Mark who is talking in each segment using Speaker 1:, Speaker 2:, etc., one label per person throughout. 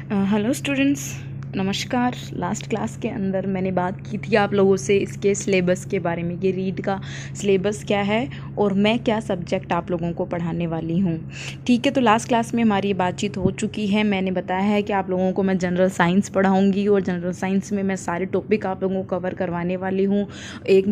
Speaker 1: Hello students, नमस्कार। Last class के अंदर मैंने बात की थी आप लोगों से इसके सिलेबस के बारे में कि रीड का सिलेबस क्या है और मैं क्या सब्जेक्ट आप लोगों को पढ़ाने वाली हूँ। ठीक है, तो लास्ट क्लास में हमारी ये बातचीत हो चुकी है। मैंने बताया है कि आप लोगों को मैं जनरल साइंस पढ़ाऊँगी और जनरल साइंस में मैं सारे टॉपिक आप लोगों को कवर करवाने वाली हूँ। एक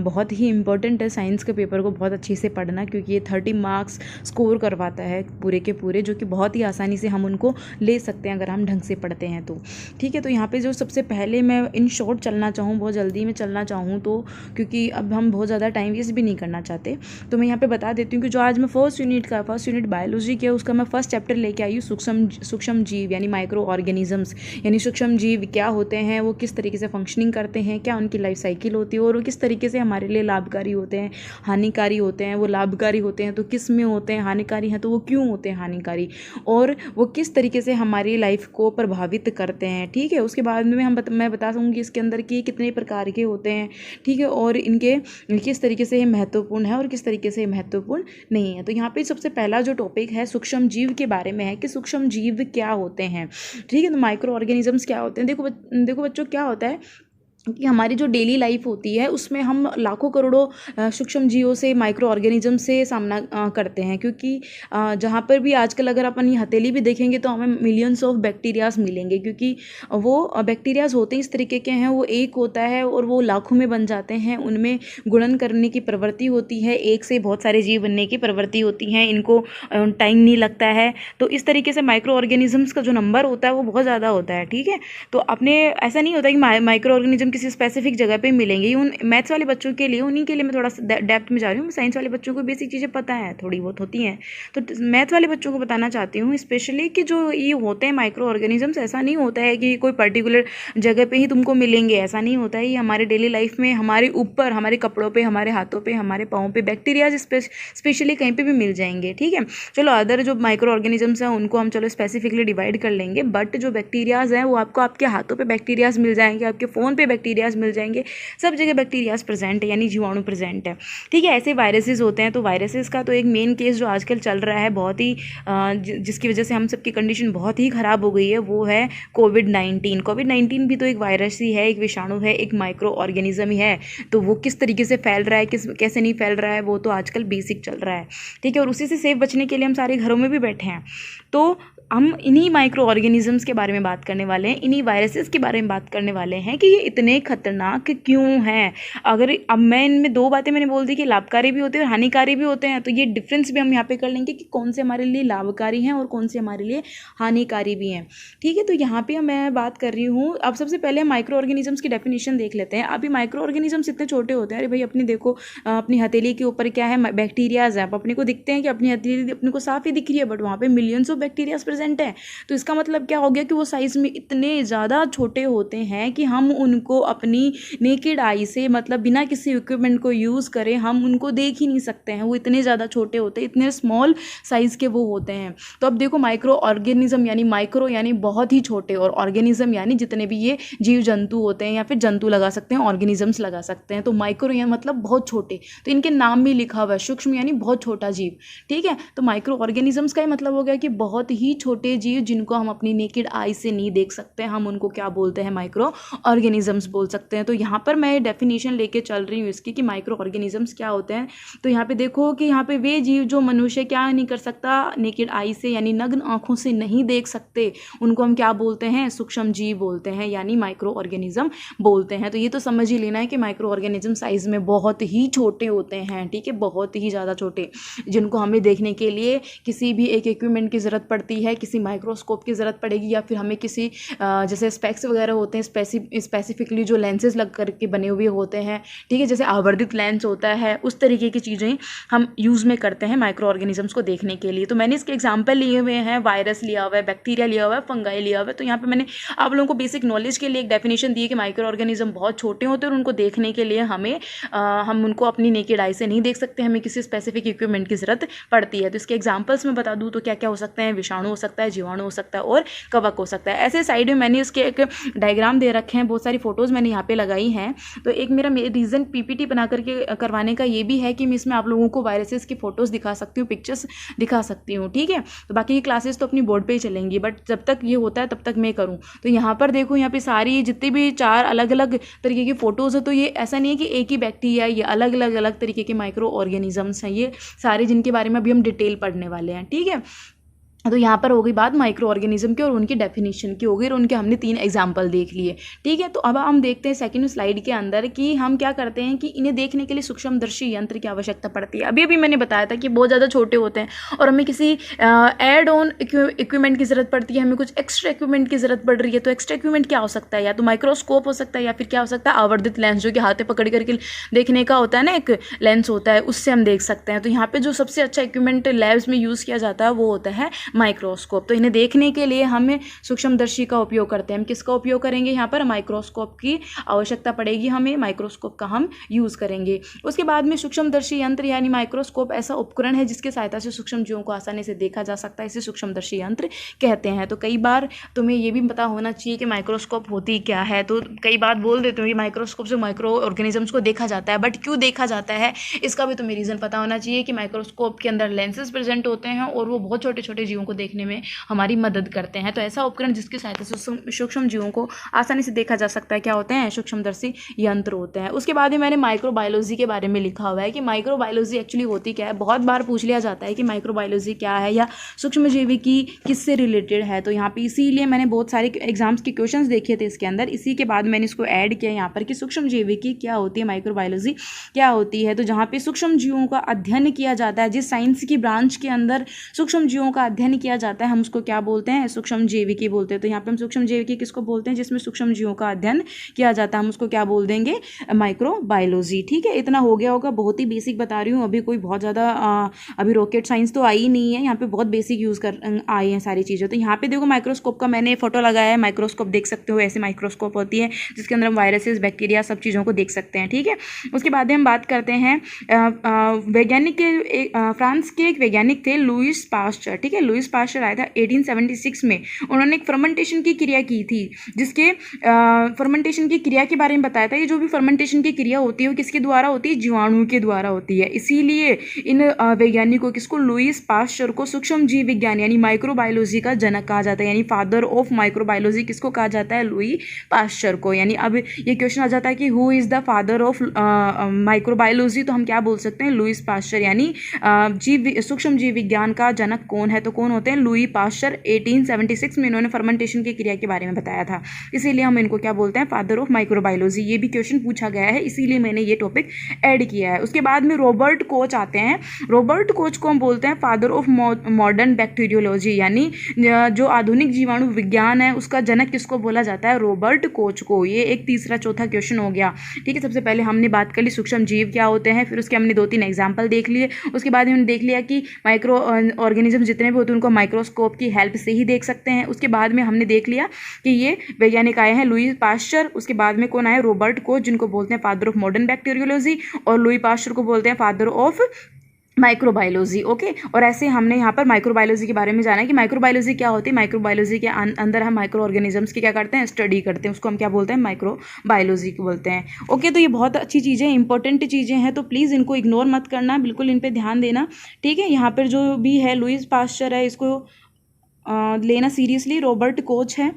Speaker 1: बहुत ही इंपॉर्टेंट है साइंस के पेपर को बहुत अच्छे से पढ़ना, क्योंकि ये 30 मार्क्स स्कोर करवाता है पूरे के पूरे, जो कि बहुत ही आसानी से हम उनको ले सकते हैं अगर हम ढंग से पढ़ते हैं तो। ठीक है, तो यहाँ पे जो सबसे पहले मैं इन शॉर्ट चलना चाहूँ, बहुत जल्दी में चलना चाहूँ तो, क्योंकि अब हम बहुत ज़्यादा टाइम वेस्ट भी नहीं करना चाहते, तो मैं यहाँ पे बता देती हूँ कि जो आज मैं फर्स्ट यूनिट बायोलॉजी के उसका मैं फर्स्ट चैप्टर लेके आई हूँ, सूक्ष्म जीव यानी माइक्रो ऑर्गेनिजम्स। यानी सूक्ष्म जीव क्या होते हैं, वो किस तरीके से फंक्शनिंग करते हैं, क्या उनकी लाइफ साइकिल होती है और वो किस तरीके से हमारे लिए लाभकारी होते हैं, हानिकारी होते हैं। वो लाभकारी होते हैं तो किस में होते हैं, हानिकारी हैं तो वो क्यों होते हैं हानिकारी, और वो किस तरीके से हमारी लाइफ को प्रभावित करते हैं। ठीक है, उसके बाद में मैं बता दूँगी इसके अंदर कि कितने प्रकार के होते हैं। ठीक है, और इनके किस तरीके से ये महत्वपूर्ण है और किस तरीके से महत्वपूर्ण नहीं है। तो यहाँ पे सबसे पहला जो टॉपिक है सूक्ष्म जीव के बारे में है कि सूक्ष्म जीव क्या होते हैं। ठीक है, तो माइक्रो ऑर्गेनिजम्स क्या होते हैं। देखो बच्चों, क्या होता है कि हमारी जो डेली लाइफ होती है उसमें हम लाखों करोड़ों सूक्ष्म जीवों से, माइक्रो ऑर्गेनिज्म से सामना करते हैं, क्योंकि जहाँ पर भी आजकल अगर अपन ये हथेली भी देखेंगे तो हमें मिलियंस ऑफ बैक्टीरियाज मिलेंगे, क्योंकि वो बैक्टीरियाज होते हैं इस तरीके के हैं, वो एक होता है और वो लाखों में बन जाते हैं। उनमें गुणन करने की प्रवृत्ति होती है, एक से बहुत सारे जीव बनने की प्रवृत्ति होती है, इनको टाइम नहीं लगता है। तो इस तरीके से माइक्रो ऑर्गेनिजम्स का जो नंबर होता है वो बहुत ज़्यादा होता है। ठीक है, तो अपने ऐसा नहीं होता कि माइक्रो ऑर्गेनिज्म किसी स्पेसिफिक जगह पे मिलेंगे। उन मैथ्स वाले बच्चों के लिए, उन्हीं के लिए मैं थोड़ा सा डेप्थ में जा रही हूँ। साइंस वाले बच्चों को बेसिक चीज़ें पता है, थोड़ी बहुत होती हैं, तो मैथ वाले बच्चों को बताना चाहती हूँ स्पेशली कि जो ये होते हैं माइक्रो ऑर्गेनिजम्स, ऐसा नहीं होता है कि कोई पर्टिकुलर जगह पे ही तुमको मिलेंगे, ऐसा नहीं होता है। ये हमारे डेली लाइफ में, हमारे ऊपर, हमारे कपड़ों पे, हमारे हाथों पे, हमारे पाँव पे बैक्टीरिया स्पेशली कहीं पे भी मिल जाएंगे। ठीक है, चलो अदर जो माइक्रो ऑर्गेनिजम्स हैं उनको हम चलो स्पेसिफिकली डिवाइड कर लेंगे, बट जो बैक्टीरियाज हैं वो आपको आपके हाथों पे बैक्टीरियाज मिल जाएंगे, आपके फ़ोन पे बैक्टीरियाज मिल जाएंगे, सब जगह बैक्टीरियाज प्रेजेंट है, यानी जीवाणु प्रेजेंट है। ठीक है, ऐसे वायरसेस होते हैं। तो वायरसेस का तो एक मेन केस जो आजकल चल रहा है, बहुत ही जिसकी वजह से हम सबकी कंडीशन बहुत ही ख़राब हो गई है, वो है कोविड-19। कोविड-19 भी तो एक वायरस ही है, एक विषाणु है, एक माइक्रो ऑर्गेनिज्म ही है। तो वो किस तरीके से फैल रहा है, कैसे नहीं फैल रहा है, वो तो आजकल बेसिक चल रहा है। ठीक है, और उसी से सेफ बचने के लिए हम सारे घरों में भी बैठे हैं। तो हम इन्हीं माइक्रो ऑर्गेनिजम्स के बारे में बात करने वाले हैं, इन्हीं वायरसेस के बारे में बात करने वाले हैं कि ये इतने खतरनाक क्यों हैं। अगर अब मैं इनमें दो बातें मैंने बोल दी कि लाभकारी भी होते हैं और हानिकारी भी होते हैं, तो ये डिफरेंस भी हम यहाँ पे कर लेंगे कि कौन से हमारे लिए लाभकारी हैं और कौन से हमारे लिए हानिकारी भी हैं। ठीक है, तो यहाँ पे मैं बात कर रही हूँ। अब सबसे पहले माइक्रो ऑर्गेनिजम्स की डेफिनेशन देख लेते हैं। अभी माइक्रो ऑर्गेनिजम्स इतने छोटे होते हैं, अरे भाई अपनी देखो, अपनी हथेली के ऊपर क्या है, बैक्टीरियाज है। अब अपने को दिखते हैं कि अपनी हथेली अपने को साफ ही दिख रही है, बट वहाँ पे मिलियंस ऑफ बैक्टीरियाज प्रेजेंट है। तो इसका मतलब क्या हो गया कि वो साइज में इतने ज़्यादा छोटे होते हैं कि हम उनको अपनी नेकेड आई से, मतलब बिना किसी इक्विपमेंट को यूज़ करें, हम उनको देख ही नहीं सकते हैं। वो इतने ज़्यादा छोटे होते हैं, इतने स्मॉल साइज़ के वो होते हैं। तो अब देखो, माइक्रो ऑर्गेनिज्म यानी माइक्रो यानी बहुत ही छोटे, और ऑर्गेनिज्म यानी जितने भी ये जीव जंतु होते हैं, या फिर जंतु लगा सकते हैं, ऑर्गेनिजम्स लगा सकते हैं। तो माइक्रो यानी मतलब बहुत छोटे, तो इनके नाम में लिखा हुआ है सूक्ष्म यानी बहुत छोटा जीव। ठीक है, तो माइक्रो ऑर्गेनिजम्स का ही मतलब हो गया कि बहुत ही छोटे जीव जिनको हम अपनी नेकेड आई से नहीं देख सकते, हम उनको क्या बोलते हैं, माइक्रो ऑर्गेनिजम्स बोल सकते हैं। तो यहाँ पर मैं डेफिनेशन लेके चल रही हूँ इसकी कि माइक्रो ऑर्गेनिजम्स क्या होते हैं। तो यहाँ पे देखो कि यहाँ पे वे जीव जो मनुष्य क्या नहीं कर सकता, नेकेड आई से यानी नग्न आंखों से नहीं देख सकते, उनको हम क्या बोलते हैं, सूक्ष्म जीव बोलते हैं, यानी माइक्रो ऑर्गेनिज्म बोलते हैं। तो ये तो समझ ही लेना है कि माइक्रो ऑर्गेनिज्म साइज में बहुत ही छोटे होते हैं। ठीक है, बहुत ही ज़्यादा छोटे, जिनको हमें देखने के लिए किसी भी एक इक्विपमेंट की ज़रूरत पड़ती है, किसी माइक्रोस्कोप की ज़रूरत पड़ेगी, या फिर हमें किसी जैसे स्पेक्स वगैरह होते हैं, स्पेसिफिकली जो लेंसेज लग करके बने हुए होते हैं। ठीक है, जैसे आवर्धित लेंस होता है, उस तरीके की चीज़ें हम यूज़ में करते हैं माइक्रो ऑर्गेनिजम्स को देखने के लिए। तो मैंने इसके एग्जाम्पल लिए हुए हैं, वायरस लिया हुआ है, बैक्टीरिया लिया हुआ है, फंगाई लिया हुआ है। तो यहाँ पे मैंने आप लोगों को बेसिक नॉलेज के लिए एक डेफिनेशन दी है कि माइक्रो ऑर्गेनिज्म बहुत छोटे होते हैं और उनको देखने के लिए हम उनको अपनी नेकेड आई से नहीं देख सकते, हमें किसी स्पेसिफिक इक्विपमेंट की ज़रूरत पड़ती है। तो इसके एग्जाम्पल्स में बता दूँ तो क्या क्या हो सकते हैं, विषाणु हो सकता है, जीवाणु हो सकता है और कवक हो सकता है। ऐसे साइड में मैंने उसके एक डायग्राम दे रखे हैं, बहुत सारी फोटोज़ मैंने यहाँ पे लगाई हैं। तो एक मेरा रीज़न पीपीटी बना करके करवाने का ये भी है कि मैं इसमें आप लोगों को वायरसेस की फ़ोटोज़ दिखा सकती हूँ, पिक्चर्स दिखा सकती हूँ, ठीक है। तो बाकी की क्लासेस तो अपनी बोर्ड पे ही चलेंगी, बट जब तक ये होता है तब तक मैं करूँ। तो यहाँ पर देखो, यहाँ पे सारी जितनी भी 4 अलग अलग तरीके की फ़ोटोज़ है, तो ये ऐसा नहीं है कि एक ही बैक्टीरिया, ये अलग अलग तरीके के माइक्रो ऑर्गेनिजम्स हैं ये सारे, जिनके बारे में अभी हम डिटेल पढ़ने वाले हैं, ठीक है। तो यहाँ पर हो गई बात माइक्रो ऑर्गेनिज्म की और उनकी डेफिनेशन की हो गई, और उनके हमने 3 एग्जाम्पल देख लिए, ठीक है। तो अब हम देखते हैं सेकंड स्लाइड के अंदर कि हम क्या करते हैं कि इन्हें देखने के लिए सूक्ष्मदर्शी यंत्र की आवश्यकता पड़ती है। अभी मैंने बताया था कि बहुत ज़्यादा छोटे होते हैं और हमें किसी एड ऑन इक्विपमेंट की ज़रूरत पड़ती है, हमें कुछ एक्स्ट्रा इक्विपमेंट की ज़रूरत पड़ रही है। तो एक्स्ट्रा इक्विपमेंट क्या हो सकता है? या तो माइक्रोस्कोप हो सकता है, या फिर क्या हो सकता है, आवर्धित लेंस, जो कि हाथ में पकड़ करके देखने का होता है ना, एक लेंस होता है, उससे हम देख सकते हैं। तो यहाँ पे जो सबसे अच्छा इक्विपमेंट लैब्स में यूज़ किया जाता है वो होता है माइक्रोस्कोप। तो इन्हें देखने के लिए हमें सूक्ष्मदर्शी का उपयोग करते हैं। हम किसका उपयोग करेंगे? यहाँ पर माइक्रोस्कोप की आवश्यकता पड़ेगी, हमें माइक्रोस्कोप का हम यूज़ करेंगे। उसके बाद में सूक्ष्मदर्शी यंत्र यानी माइक्रोस्कोप ऐसा उपकरण है जिसकी सहायता से सूक्ष्म जीवों को आसानी से देखा जा सकता है, इसे सूक्ष्मदर्शी यंत्र कहते हैं। तो कई बार तुम्हें ये भी पता होना चाहिए कि माइक्रोस्कोप होती क्या है। तो कई बात बोल देते हो कि माइक्रोस्कोप से माइक्रो ऑर्गेनिजम्स को देखा जाता है, बट क्यों देखा जाता है इसका भी तुम्हें रीज़न पता होना चाहिए कि माइक्रोस्कोप के अंदर लेंसेज प्रेजेंट होते हैं और वो बहुत छोटे छोटे जीवों को देखने में हमारी मदद करते हैं। तो ऐसा उपकरण जिसकी सहायता से सूक्ष्म जीवों को आसानी से देखा जा सकता है क्या होते हैं? सूक्ष्मदर्शी यंत्र होते हैं। उसके बाद में मैंने माइक्रोबायोलॉजी के बारे में लिखा हुआ है कि माइक्रोबायोलॉजी एक्चुअली होती क्या है। बहुत बार पूछ लिया जाता है कि माइक्रोबायोलॉजी क्या है या सूक्ष्मजीवी किससे रिलेटेड है। तो यहाँ पे इसीलिए मैंने बहुत सारे एग्जाम्स के क्वेश्चंस देखे थे इसके अंदर, इसी के बाद मैंने इसको ऐड किया यहाँ पर कि सूक्ष्मजीवी की क्या होती है, माइक्रोबायोलॉजी क्या होती है। तो जहाँ पे सूक्ष्म जीवों का अध्ययन किया जाता है, जिस साइंस की ब्रांच के अंदर सूक्ष्म जीवों का अध्ययन किया जाता है, हम उसको क्या बोलते हैं? सूक्ष्मजीवी बोलते हैं। तो यहाँ पे हम सूक्ष्मजीवी किसको बोलते हैं? जिसमें सूक्ष्म जीवों का अध्ययन किया जाता है, हम उसको क्या बोल देंगे? माइक्रोबायोलॉजी, ठीक है। इतना हो गया होगा, बहुत ही बेसिक बता रही हूँ, अभी कोई बहुत ज़्यादा अभी रॉकेट साइंस तो आई नहीं है, यहाँ पे बहुत बेसिक यूज़ कर आई हैं सारी चीज़ें। तो यहाँ पे देखो माइक्रोस्कोप का मैंने फोटो लगाया है, माइक्रोस्कोप देख सकते हो, ऐसे माइक्रोस्कोप होती है जिसके अंदर हम वायरसेस, बैक्टीरिया, सब चीज़ों को देख सकते हैं, ठीक है। उसके बाद हम बात करते हैं वैज्ञानिक फ्रांस के एक वैज्ञानिक थे लुईस पास्चर, ठीक है। लुईस पास्चर आया था 1876 में। उन्होंने एक फर्मेंटेशन की क्रिया की थी, जिसके फर्मेंटेशन की क्रिया के बारे में बताया था। ये जो भी फर्मेंटेशन की क्रिया होती है वो किसके द्वारा होती है? जीवाणु के द्वारा होती है। इसीलिए इन वैज्ञानिकों किसको? लुईस पास्चर को सूक्ष्म जीव विज्ञान यानी माइक्रोबायोलॉजी का जनक कहा जाता है, यानी फादर ऑफ माइक्रोबायोलॉजी किसको कहा जाता है? लुई पास्चर को। यानी अब ये क्वेश्चन आ जाता है कि who is the father of microbiology, तो हम क्या बोल सकते हैं? लुईस पास्चर, यानी सूक्ष्म जीव विज्ञान का जनक कौन है? तो कौन होते हैं? Louis Pasteur. 1876 में इन्होंने फर्मेंटेशन की क्रिया के बारे में बताया था, इसीलिए हम इनको क्या बोलते हैं? Father of microbiology. ये भी क्वेश्चन पूछा गया है, इसीलिए मैंने ये टॉपिक ऐड किया है। उसके बाद में रॉबर्ट कोच आते हैं। रॉबर्ट कोच को हम बोलते हैं फादर ऑफ मॉडर्न बैक्टीरियोलॉजी, यानी जो आधुनिक जीवाणु विज्ञान है उसका जनक किसको बोला जाता है? रॉबर्ट कोच को। ये एक तीसरा चौथा क्वेश्चन हो गया, ठीक है। सबसे पहले हमने बात कर ली सूक्ष्म जीव क्या होते हैं, फिर उसके हमने 2-3 एग्जाम्पल देख लिए। उसके बाद हमने देख लिया कि माइक्रो ऑर्गेनिज्म जितने भी होते हैं उनको माइक्रोस्कोप की हेल्प से ही देख सकते हैं। उसके बाद में हमने देख लिया कि ये वैज्ञानिक आए हैं लुई पास्चर। उसके बाद में कौन आए? रॉबर्ट कोच, जिनको बोलते हैं फादर ऑफ मॉडर्न बैक्टीरियोलॉजी, और लुई पास्चर को बोलते हैं फादर ऑफ माइक्रोबायोलॉजी, ओके। और ऐसे हमने यहाँ पर माइक्रोबायोलॉजी के बारे में जाना कि माइक्रोबायोलॉजी क्या होती है। माइक्रोबायोलॉजी के अंदर हम माइक्रो ऑर्गेनिजम्स की क्या करते हैं? स्टडी करते हैं, उसको हम क्या बोलते हैं? माइक्रोबायोलॉजी को बोलते हैं, ओके। तो ये बहुत अच्छी चीज़ें, इंपॉर्टेंट चीज़ें हैं, तो प्लीज़ इनको इग्नोर मत करना, बिल्कुल इन पर ध्यान देना, ठीक है। यहाँ पर जो भी है लुईस पास्चर है, इसको लेना सीरियसली। रॉबर्ट कोच है,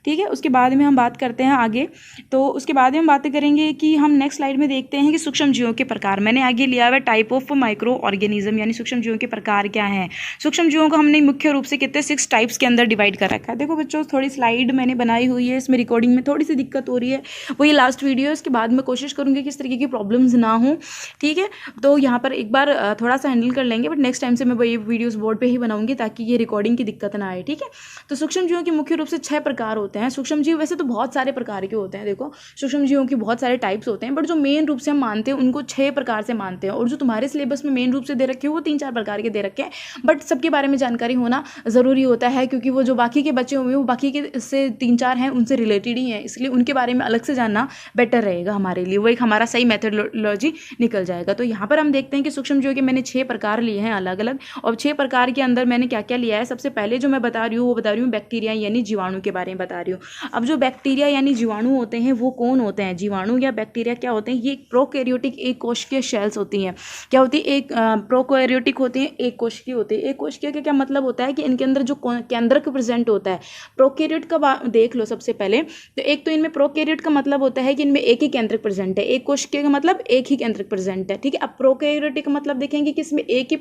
Speaker 1: ठीक है। उसके बाद में हम बात करते हैं आगे। तो उसके बाद में हम बातें करेंगे कि हम नेक्स्ट स्लाइड में देखते हैं कि सूक्ष्म जीवों के प्रकार। मैंने आगे लिया हुआ टाइप ऑफ माइक्रो ऑर्गेनिज्म, यानी सूक्ष्म जीवों के प्रकार क्या हैं। सूक्ष्म जीवों को हमने मुख्य रूप से कितने 6 टाइप्स के अंदर डिवाइड कर रखा है। देखो बच्चों, थोड़ी स्लाइड मैंने बनाई हुई है, इसमें रिकॉर्डिंग में थोड़ी सी दिक्कत हो रही है, वो ये लास्ट वीडियो है। इसके बाद मैं कोशिश करूँगी कि इस तरीके की प्रॉब्लम्स ना हो, ठीक है। तो यहाँ पर एक बार थोड़ा सा हैंडल कर लेंगे, बट नेक्स्ट टाइम से मैं ये वीडियोज़ बोर्ड पर ही बनाऊंगी ताकि ये रिकॉर्डिंग की दिक्कत ना आए, ठीक है। तो सूक्ष्म जीवों के मुख्य रूप से 6 प्रकार होते हैं। सूक्ष्म जीव वैसे तो बहुत सारे प्रकार के होते हैं, देखो सूक्ष्म जीवों के बहुत सारे टाइप्स होते हैं, बट जो मेन रूप से हम मानते हैं उनको 6 प्रकार से मानते हैं। और जो तुम्हारे सिलेबस में मेन रूप से दे रखे हो वो 3-4 प्रकार के दे रखे हैं, बट सबके बारे में जानकारी होना ज़रूरी होता है, क्योंकि वो जो बाकी के बचे हुए हैं वो बाकी के से 3-4 हैं उनसे रिलेटेड ही हैं, इसलिए उनके बारे में अलग से जानना बेटर रहेगा हमारे लिए, वो एक हमारा सही मेथडोलॉजी निकल जाएगा। तो यहाँ पर हम देखते हैं कि सूक्ष्म जीवों के मैंने 6 प्रकार लिए हैं अलग अलग, और 6 प्रकार के अंदर मैंने क्या क्या लिया है। सबसे पहले जो मैं बता रही हूँ वो बता रही हूँ बैक्टीरिया यानी जीवाणु के बारे में बता रही हूँ। अब जो बैक्टीरिया यानी जीवाणु होते हैं वो कौन होते हैं? जीवाणु या बैक्टीरिया क्या होते हैं? ये प्रोकैरियोटिक एक कोशिकीय शेल्स होती हैं। क्या होती है? एक प्रोकैरियोटिक होती हैं, एक कोशिकीय होती है। एक कोशिकीय का क्या मतलब होता है कि इनके अंदर जो केंद्रक प्रेजेंट होता है। प्रोकैरियोट का देख लो सबसे पहले, तो एक तो इनमें प्रोकैरियोट का मतलब होता है कि इनमें एक ही केंद्रक प्रेजेंट है, एक कोशिकीय का मतलब एक ही केंद्रक प्रेजेंट है, ठीक है। अब प्रोकैरियोटिक का मतलब देखेंगे कि इसमें एक ही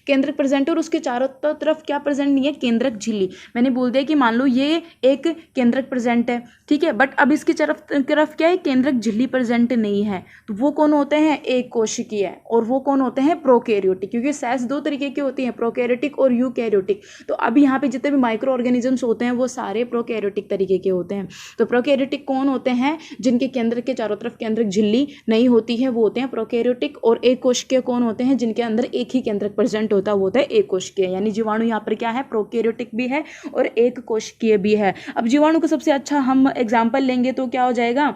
Speaker 1: केंद्रक प्रेजेंट है और उसके चारों तरफ क्या प्रेजेंट नहीं है? केंद्रक झिल्ली। मैंने बोल दिया कि मान लो ये एक केंद्रक प्रेजेंट है, ठीक है, बट अब इसकी तरफ क्या है? केंद्रक झिल्ली प्रेजेंट नहीं है। तो वो कौन होते हैं? एक कोशिकीय। और वो कौन होते हैं? प्रोकैरियोटिक। क्योंकि सेल्स दो तरीके की होती हैं, प्रोकैरियोटिक और यूकैरियोटिक। तो अब यहाँ पे जितने भी माइक्रो ऑर्गेनिजम्स होते हैं वो सारे प्रोकैरियोटिक तरीके के होते हैं। तो प्रोकैरियोटिक कौन होते हैं? जिनके केंद्र के चारों तरफ केंद्रक झिल्ली नहीं होती है वो होते हैं प्रोकैरियोटिक। और एक कोशिकीय कौन होते हैं? जिनके अंदर एक ही केंद्रक प्रेजेंट होता है वो होता है एक कोशिकीय। यानी जीवाणु यहाँ पर क्या है? प्रोकैरियोटिक भी है और एक कोशिकीय भी है। अब जीवाणु का सबसे अच्छा हम एग्जाम्पल लेंगे तो क्या हो जाएगा?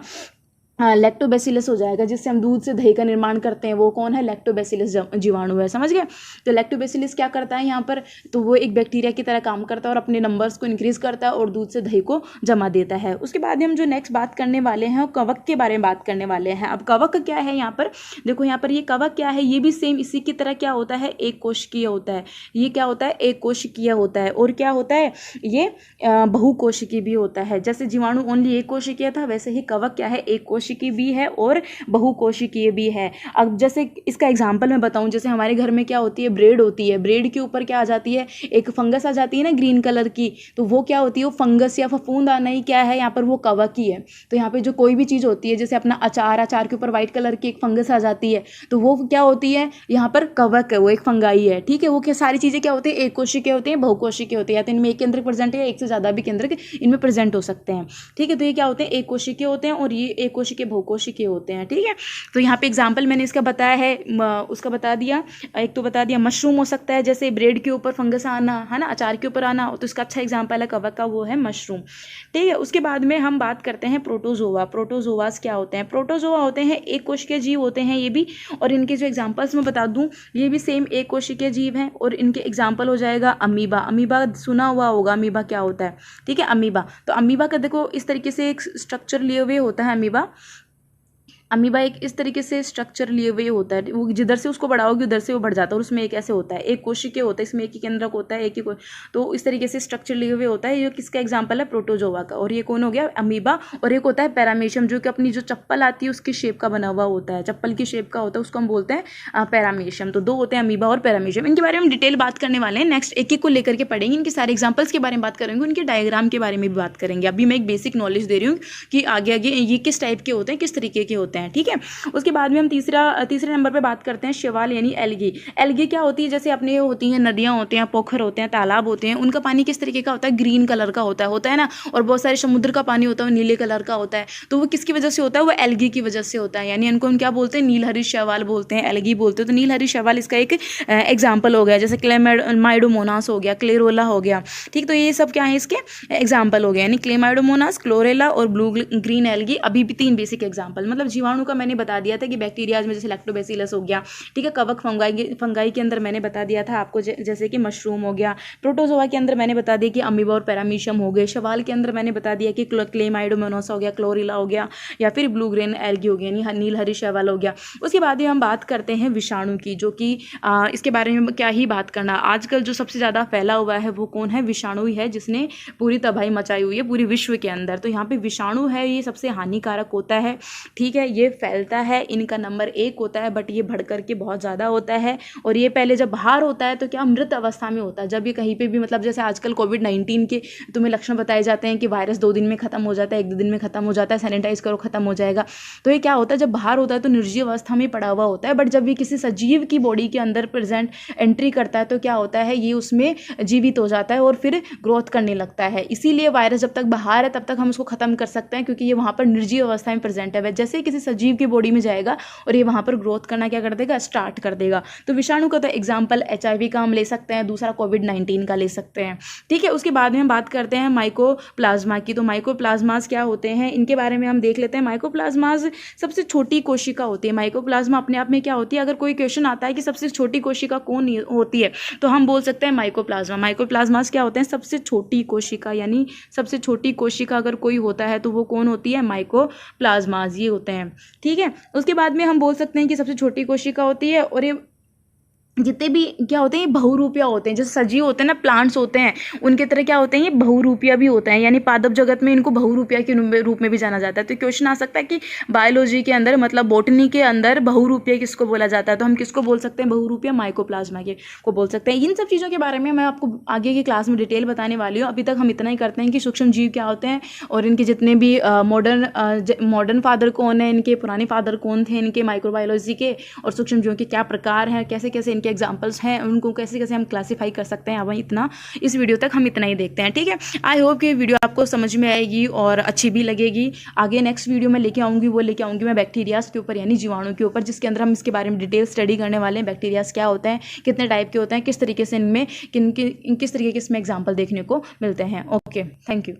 Speaker 1: लैक्टोबैसिलस हो जाएगा, जिससे हम दूध से दही का निर्माण करते हैं। वो कौन है? लैक्टोबैसिलस जीवाणु है, समझ गए। तो लैक्टोबैसिलस क्या करता है यहाँ पर? तो वो एक बैक्टीरिया की तरह काम करता है और अपने नंबर्स को इंक्रीज करता है और दूध से दही को जमा देता है। उसके बाद हम जो नेक्स्ट बात करने वाले हैं वो कवक के बारे में बात करने वाले हैं। अब कवक क्या है यहाँ पर? देखो यहाँ पर ये कवक क्या है? ये भी सेम इसी की तरह क्या होता है? एक कोशिकीय होता है। ये क्या होता है? एक कोशिकीय होता है। और क्या होता है? ये बहुकोशिकीय भी होता है। जैसे जीवाणु ओनली एक कोशिकीय था, वैसे ही कवक क्या है? एक कोशिकीय भी है और बहुकोशिकीय भी है। अब जैसे इसका एग्जांपल मैं बताऊं, जैसे हमारे घर में क्या होती है? ब्रेड होती है। ब्रेड के ऊपर क्या आ जाती है? एक फंगस आ जाती है ना, ग्रीन कलर की। तो वो क्या होती है? वो फंगस या फफूंद आना ही क्या है? यहाँ पर वो कवक ही है। तो यहाँ पे जो कोई भी चीज होती है, जैसे अपना अचार के ऊपर व्हाइट कलर की एक फंगस आ जाती है, तो वो क्या होती है? यहाँ पर कवक है, वो एक फंगाई है, ठीक है। वो क्या सारी चीजें क्या होती है? एक कोशिकीय होती है, बहुकोशिकीय होती है। तो इनमें एक केंद्रक प्रेजेंट है, एक से ज्यादा भी केंद्रक इनमें प्रेजेंट हो सकते हैं, ठीक है। तो ये क्या होते हैं? एक कोशिकीय होते हैं और ये एक कोशिकीय बहुकोशिकीय होते हैं, ठीक है। तो यहाँ पे एग्जांपल मैंने इसका बताया है, उसका बता दिया। एक तो बता दिया मशरूम हो सकता है, जैसे ब्रेड के ऊपर फंगस आना है ना, अचार के ऊपर आना, तो इसका अच्छा एग्जांपल है कवक का, वो है मशरूम, ठीक है। उसके बाद में हम बात करते हैं प्रोटोजोआ। प्रोटोजोआस क्या होते हैं? प्रोटोजोआ होते हैं एक कोशिकीय जीव होते हैं ये भी, और इनके जो एग्जांपल्स मैं बता दूं, ये भी सेम एक कोशिकीय जीव हैं और इनके एग्जांपल हो जाएगा अमीबा। अमीबा सुना हुआ होगा, अमीबा क्या होता है, ठीक है। अमीबा, तो अमीबा का देखो इस तरीके से एक स्ट्रक्चर लिए हुए होता है अमीबा एक इस तरीके से स्ट्रक्चर लिए हुए होता है। वो जिधर से उसको बढ़ाओगे उधर से वो बढ़ जाता है और उसमें एक ऐसे होता है, एक कोशिकीय होता है, इसमें एक ही केंद्रक होता है, एक ही तो इस तरीके से स्ट्रक्चर लिए हुए होता है। ये किसका एग्जांपल है? प्रोटोजोआ का। और ये कौन हो गया? अमीबा। और एक होता है पैरामीशियम, जो कि अपनी जो चप्पल आती है उसकी शेप का बना हुआ होता है, चप्पल की शेप का होता है, उसको हम बोलते हैं पैरामीशियम। तो दो होते हैं, अमीबा और पैरामीशियम। इनके बारे में हम डिटेल बात करने वाले हैं, नेक्स्ट एक एक को लेकर के पढ़ेंगे, इनके सारे एग्जाम्पल्स के बारे में बात करेंगे, उनके डायग्राम के बारे में भी बात करेंगे। अभी मैं एक बेसिक नॉलेज दे रही हूँ कि आगे आगे ये किस टाइप के होते हैं, किस तरीके के होते हैं, ठीक है। उसके बाद में हम तीसरे नंबर पे बात करते हैं शैवाल यानी एल्गी। एल्गी क्या होती है? जैसे अपने होती हैं नदियां होती हैं, पोखर होते हैं, तालाब होते हैं, उनका पानी किस तरीके का होता है? ग्रीन कलर का होता है ना। और बहुत सारे समुद्र का पानी होता है, नीले कलर का होता है। तो वो किसकी वजह से होता है? वो एल्गी की वजह से होता है। यानी इनको हम क्या बोलते हैं? नीलहरित शैवाल बोलते हैं, एल्गी बोलते हैं। तो नीलहरित शैवाल इसका एक एग्जाम्पल हो गया। जैसे क्लेमाइडोमोनास हो गया, क्लेरोला हो गया, ठीक। तो ये सब क्या है? इसके एग्जाम्पल हो गया। यानी क्लेमाइडोमोनास, क्लोरेला और ब्लू ग्रीन एल्गी। अभी भी 3 बेसिक एग्जाम्पल, मतलब जीवाणु का मैंने बता दिया था कि बैक्टीरियाज में जैसे लैक्टोबैसिलस हो गया, ठीक है। कवक फंगाई के अंदर मैंने बता दिया था आपको, जैसे कि मशरूम हो गया। प्रोटोजोआ के अंदर मैंने बता दिया कि अमीबा और पैरामीशियम हो गए। शैवाल के अंदर मैंने बता दिया कि क्लेमाइडोमोनास हो गया, क्लोरेला हो गया, या फिर ब्लू ग्रीन एल्गी हो गया, यानी नीलहरी शैवाल हो गया। उसके बाद हम बात करते हैं विषाणु की, जो कि इसके बारे में क्या ही बात करना। आजकल जो सबसे ज़्यादा फैला हुआ है वो कौन है? विषाणु ही है, जिसने पूरी तबाही मचाई हुई है पूरी विश्व के अंदर। तो यहाँ पे विषाणु है, ये सबसे हानिकारक होता है, ठीक है। ये फैलता है, इनका नंबर 1 होता है, बट ये बढ़ करके बहुत ज़्यादा होता है। और ये पहले जब बाहर होता है तो क्या मृत अवस्था में होता है। जब ये कहीं पे भी, मतलब जैसे आजकल कोविड-19 के तुम्हें लक्षण बताए जाते हैं कि वायरस 2 दिन में खत्म हो जाता है, 1-2 दिन में खत्म हो जाता है, सैनिटाइज करो खत्म हो जाएगा। तो ये क्या होता है? जब बाहर होता है तो निर्जीव अवस्था में पड़ा हुआ होता है, बट जब ये किसी सजीव की बॉडी के अंदर प्रेजेंट एंट्री करता है तो क्या होता है? ये उसमें जीवित हो जाता है और फिर ग्रोथ करने लगता है। इसीलिए वायरस जब तक बाहर है तब तक हम उसको खत्म कर सकते हैं, क्योंकि ये वहाँ पर निर्जीव अवस्था में प्रेजेंट है। जैसे किसी सजीव की बॉडी में जाएगा और ये वहाँ पर ग्रोथ करना क्या कर देगा, स्टार्ट कर देगा। तो विषाणु का तो एग्जाम्पल HIV का हम ले सकते हैं, दूसरा COVID-19 का ले सकते हैं, ठीक है। उसके बाद में हम बात करते हैं माइकोप्लाज्मा की। तो माइकोप्लाज्मास क्या होते हैं, इनके बारे में हम देख लेते हैं। माइकोप्लाज्मास सबसे छोटी कोशिका होती है। माइकोप्लाज्मा अपने आप में क्या होती है, अगर कोई क्वेश्चन आता है कि सबसे छोटी कोशिका कौन होती है तो हम बोल सकते हैं माइकोप्लाज्मा। माइकोप्लाज्मास क्या होते हैं, सबसे छोटी कोशिका, यानी सबसे छोटी कोशिका अगर कोई होता है तो वो कौन होती है, माइकोप्लाज्मास ये होते हैं, ठीक है। उसके बाद में हम बोल सकते हैं कि सबसे छोटी कोशिका होती है और ये जितने भी क्या होते हैं ये बहुरूपिया होते हैं। जैसे सजीव होते हैं ना, प्लांट्स होते हैं, उनके तरह क्या होते हैं ये बहुरूपिया भी होते हैं, यानी पादप जगत में इनको बहुरूपिया के रूप में भी जाना जाता है। तो क्वेश्चन आ सकता है कि बायोलॉजी के अंदर मतलब बॉटनी के अंदर बहुरूपिया किसको बोला जाता है, तो हम किसको बोल सकते हैं, बहुरूपिया माइकोप्लाज्मा के को बोल सकते हैं। इन सब चीज़ों के बारे में मैं आपको आगे की क्लास में डिटेल बताने वाली हूँ। अभी तक हम इतना ही करते हैं कि सूक्ष्म जीव क्या होते हैं और इनके जितने भी मॉडर्न फादर कौन है, इनके पुराने फादर कौन थे इनके माइक्रोबायोलॉजी के, और सूक्ष्म जीवों के क्या प्रकार हैं, कैसे कैसे इनके एग्जाम्पल्स हैं, उनको कैसे कैसे हम क्लासीफाई कर सकते हैं। अब इतना इस वीडियो तक हम इतना ही देखते हैं, ठीक है। आई होप कि वीडियो आपको समझ में आएगी और अच्छी भी लगेगी। आगे नेक्स्ट वीडियो में लेके आऊँगी मैं बैक्टीरियाज के ऊपर, यानी जीवाणु के ऊपर, जिसके अंदर हम इसके बारे में डिटेल स्टडी करने वाले हैं। बैक्टीरियाज क्या होता है, कितने टाइप के होते हैं, किस तरीके से इनमें किस तरीके के इसमें एग्जाम्पल देखने को मिलते हैं। Okay, thank you.